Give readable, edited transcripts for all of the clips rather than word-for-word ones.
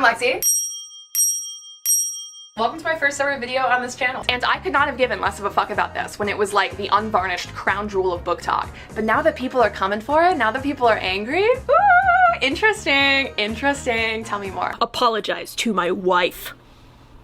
I'm Lexi. Welcome to my first ever video on this channel. And I could not have given less of a fuck about this when it was like the unvarnished crown jewel of book talk. But now that people are coming for it, now that people are angry, ooh, interesting. Tell me more. Apologize to my wife.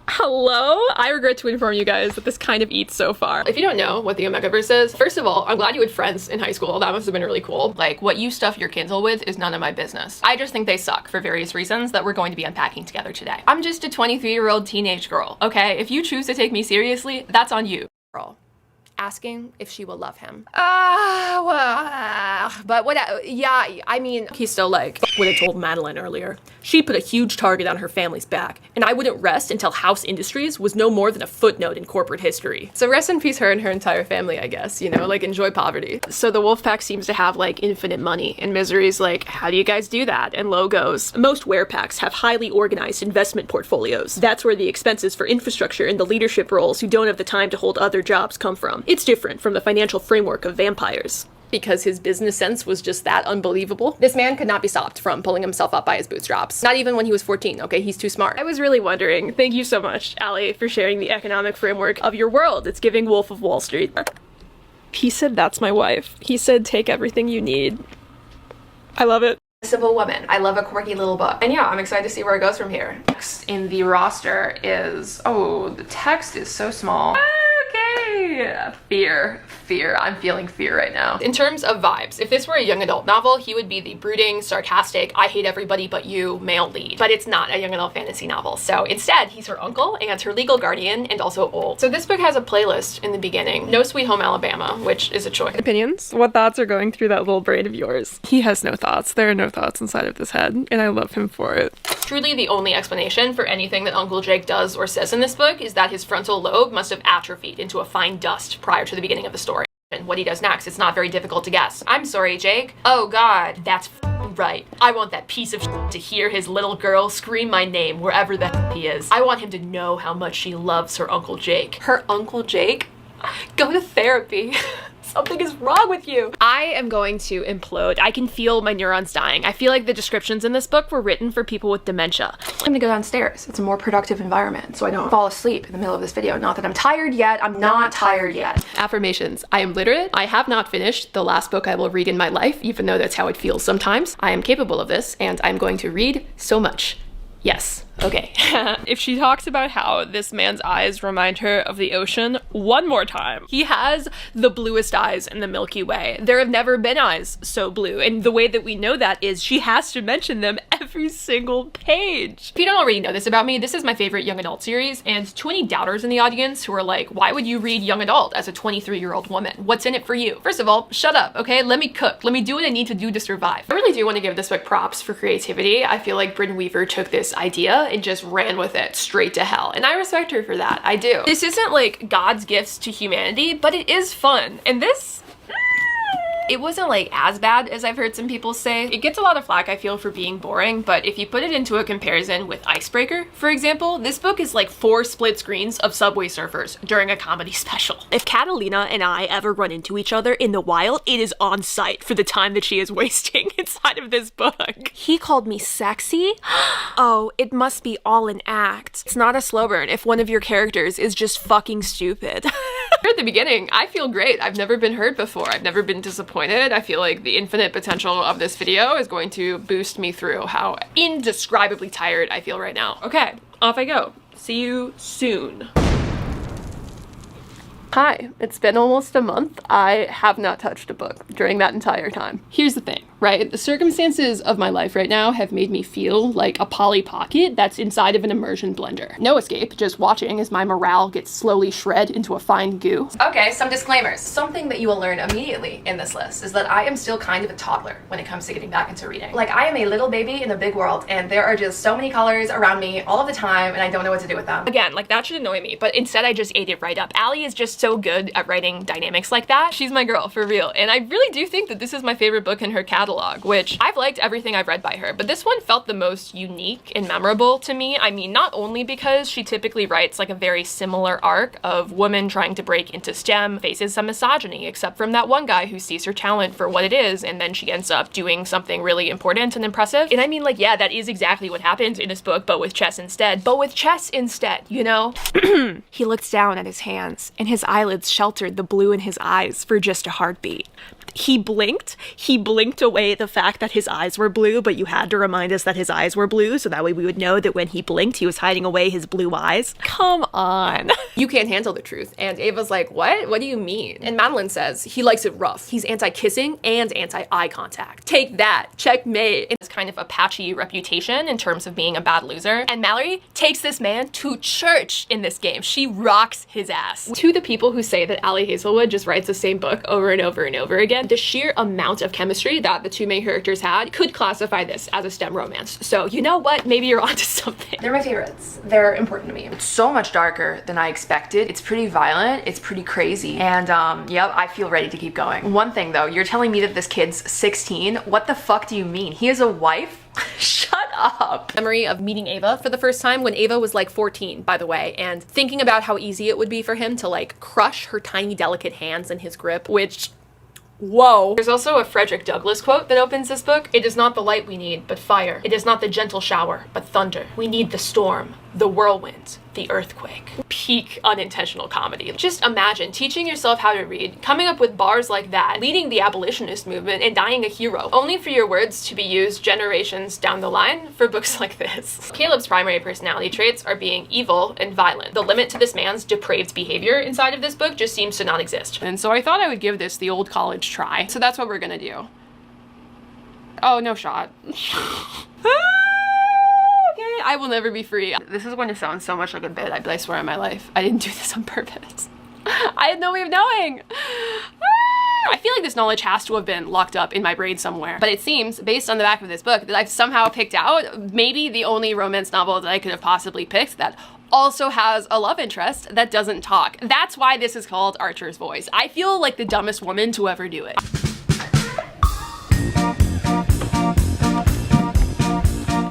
Hello? I regret to inform you guys that this kind of eats so far. If you don't know what the Omegaverse is, first of all, I'm glad you had friends in high school. That must have been really cool. Like, what you stuff your Kindle with is none of my business. I just think they suck for various reasons that we're going to be unpacking together today. I'm just a 23-year-old teenage girl, okay? If you choose to take me seriously, that's on you. Girl. Asking if she will love him. But what, yeah, I mean, he's still like, what I told Madeline earlier. She put a huge target on her family's back, and I wouldn't rest until House Industries was no more than a footnote in corporate history. So rest in peace her and her entire family, I guess, you know, like enjoy poverty. So the Wolfpack seems to have like infinite money, and Misery's like, how do you guys do that? And Lo goes, most wearpacks have highly organized investment portfolios. That's where the expenses for infrastructure and the leadership roles who don't have the time to hold other jobs come from. It's different from the financial framework of vampires. Because his business sense was just that unbelievable. This man could not be stopped from pulling himself up by his bootstraps. Not even when he was 14, okay? He's too smart. I was really wondering, thank you so much, Allie, for sharing the economic framework of your world. It's giving Wolf of Wall Street. He said that's my wife. He said take everything you need. I love it. Simple woman. I love a quirky little book. And yeah, I'm excited to see where it goes from here. Next in the roster is, oh, the text is so small. Okay, fear. I'm feeling fear right now. In terms of vibes, if this were a young adult novel, he would be the brooding, sarcastic, I hate everybody but you male lead. But it's not a young adult fantasy novel. So instead, he's her uncle and her legal guardian and also old. So this book has a playlist in the beginning. No Sweet Home Alabama, which is a choice. Opinions? What thoughts are going through that little brain of yours? He has no thoughts. There are no thoughts inside of this head, and I love him for it. Truly the only explanation for anything that Uncle Jake does or says in this book is that his frontal lobe must have atrophied into a fine dust prior to the beginning of the story. And what he does next, it's not very difficult to guess. I'm sorry, Jake. Oh God, that's right. I want that piece of to hear his little girl scream my name wherever the he is. I want him to know how much she loves her Uncle Jake. Her Uncle Jake? Go to therapy. Something is wrong with you. I am going to implode. I can feel my neurons dying. I feel like the descriptions in this book were written for people with dementia. I'm gonna go downstairs. It's a more productive environment so I don't fall asleep in the middle of this video. Not that I'm tired yet. I'm not tired yet. Affirmations. I am literate. I have not finished the last book I will read in my life, even though that's how it feels sometimes. I am capable of this and I'm going to read so much. Yes. Okay. If she talks about how this man's eyes remind her of the ocean one more time, he has the bluest eyes in the Milky Way. There have never been eyes so blue, and the way that we know that is she has to mention them every single page. If you don't already know this about me, this is my favorite young adult series, and to any doubters in the audience who are like, why would you read young adult as a 23-year-old woman? What's in it for you? First of all, shut up, okay? Let me cook. Let me do what I need to do to survive. I really do want to give this book props for creativity. I feel like Bryn Weaver took this idea and just ran with it straight to hell. And I respect her for that. I do. This isn't like God's gifts to humanity, but it is fun. And this, it wasn't like as bad as I've heard some people say. It gets a lot of flack, I feel, for being boring, but if you put it into a comparison with Icebreaker, for example, this book is like 4 split screens of Subway Surfers during a comedy special. If Catalina and I ever run into each other in the wild, it is on site for the time that she is wasting inside of this book. He called me sexy? Oh, it must be all an act. It's not a slow burn if one of your characters is just fucking stupid. At the beginning, I feel great. I've never been hurt before. I've never been disappointed. I feel like the infinite potential of this video is going to boost me through how indescribably tired I feel right now. Okay, off I go. See you soon. Hi, it's been almost a month. I have not touched a book during that entire time. Here's the thing, right? The circumstances of my life right now have made me feel like a Polly Pocket that's inside of an immersion blender. No escape, just watching as my morale gets slowly shred into a fine goo. Okay, some disclaimers. Something that you will learn immediately in this list is that I am still kind of a toddler when it comes to getting back into reading. Like, I am a little baby in a big world, and there are just so many colors around me all of the time, and I don't know what to do with them. Again, like, that should annoy me, but instead I just ate it right up. Allie is just just so good at writing dynamics like that. She's my girl, for real. And I really do think that this is my favorite book in her catalog, which I've liked everything I've read by her, but this one felt the most unique and memorable to me. I mean, not only because she typically writes like a very similar arc of woman trying to break into STEM, faces some misogyny, except from that one guy who sees her talent for what it is, and then she ends up doing something really important and impressive. And I mean, like, yeah, that is exactly what happens in this book, but with chess instead. You know? He looked down at his hands, and his eyelids sheltered the blue in his eyes for just a heartbeat. He blinked away the fact that his eyes were blue, but you had to remind us that his eyes were blue, so that way we would know that when he blinked, he was hiding away his blue eyes. Come on. You can't handle the truth. And Ava's like, what? What do you mean? And Madeline says he likes it rough. He's anti-kissing and anti-eye contact. Take that. Checkmate. It's kind of a patchy reputation in terms of being a bad loser. And Mallory takes this man to church in this game. She rocks his ass. To the people who say that Allie Hazelwood just writes the same book over and over and over again, the sheer amount of chemistry that the two main characters had could classify this as a STEM romance. So you know what? Maybe you're onto something. They're my favorites. They're important to me. It's so much darker than I expected. It's pretty violent. It's pretty crazy. And yep, I feel ready to keep going. One thing though, you're telling me that this kid's 16? What the fuck do you mean? He has a wife? Shut up. Memory of meeting Ava for the first time when Ava was like 14, by the way, and thinking about how easy it would be for him to like crush her tiny delicate hands in his grip, which, whoa. There's also a Frederick Douglass quote that opens this book. It is not the light we need, but fire. It is not the gentle shower, but thunder. We need the storm, the whirlwind, the earthquake. Peak unintentional comedy. Just imagine teaching yourself how to read, coming up with bars like that, leading the abolitionist movement, and dying a hero, only for your words to be used generations down the line for books like this. Caleb's primary personality traits are being evil and violent. The limit to this man's depraved behavior inside of this book just seems to not exist. And so I thought I would give this the old college try. So that's what we're gonna do. Oh, no shot. Okay, I will never be free. This is going to sound so much like a bit, I swear on my life. I didn't do this on purpose. I had no way of knowing. I feel like this knowledge has to have been locked up in my brain somewhere. But it seems, based on the back of this book, that I've somehow picked out maybe the only romance novel that I could have possibly picked that also has a love interest that doesn't talk. That's why this is called Archer's Voice. I feel like the dumbest woman to ever do it.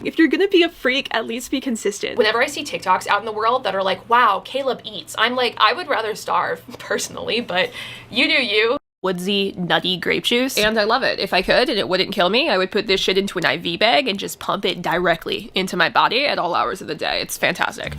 If you're gonna be a freak, at least be consistent. Whenever I see TikToks out in the world that are like, wow, Caleb eats, I'm like, I would rather starve, personally, but you do you. Woodsy, nutty grape juice. And I love it. If I could and it wouldn't kill me, I would put this shit into an IV bag and just pump it directly into my body at all hours of the day. It's fantastic.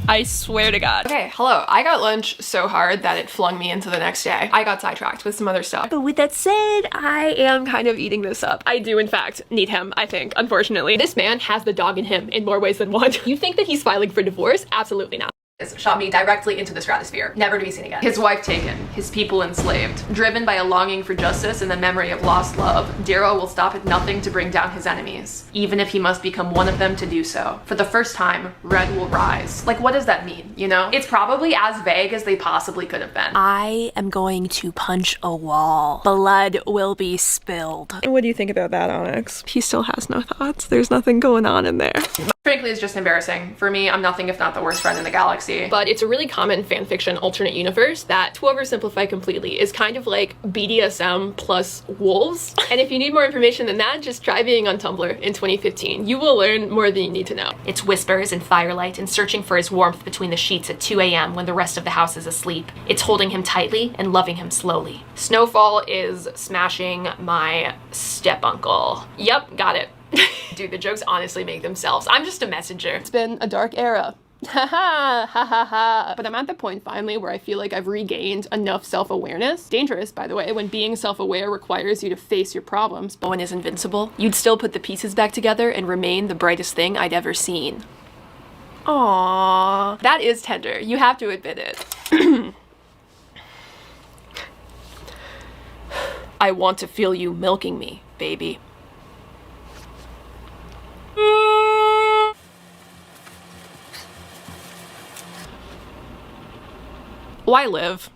I swear to God. Okay, hello. I got lunch so hard that it flung me into the next day. I got sidetracked with some other stuff. But with that said, I am kind of eating this up. I do, in fact, need him, I think, unfortunately. This man has the dog in him in more ways than one. You think that he's filing for divorce? Absolutely not. Shot me directly into the stratosphere, never to be seen again. His wife taken, his people enslaved. Driven by a longing for justice and the memory of lost love, Darrow will stop at nothing to bring down his enemies, even if he must become one of them to do so. For the first time, Red will rise. Like, what does that mean, you know? It's probably as vague as they possibly could have been. I am going to punch a wall. Blood will be spilled. What do you think about that, Onyx? He still has no thoughts. There's nothing going on in there. Frankly, it's just embarrassing. For me, I'm nothing if not the worst friend in the galaxy. But it's a really common fanfiction alternate universe that, to oversimplify completely, is kind of like BDSM plus wolves. And if you need more information than that, just try being on Tumblr in 2015. You will learn more than you need to know. It's whispers and firelight and searching for his warmth between the sheets at 2 a.m. when the rest of the house is asleep. It's holding him tightly and loving him slowly. Snowfall is smashing my step-uncle. Yep, got it. Dude, the jokes honestly make themselves. I'm just a messenger. It's been a dark era. Ha ha ha ha ha. But I'm at the point finally where I feel like I've regained enough self-awareness. Dangerous, by the way, when being self-aware requires you to face your problems. No one is invincible. You'd still put the pieces back together and remain the brightest thing I'd ever seen. Aww. That is tender. You have to admit it. I want to feel you milking me, baby. Why live?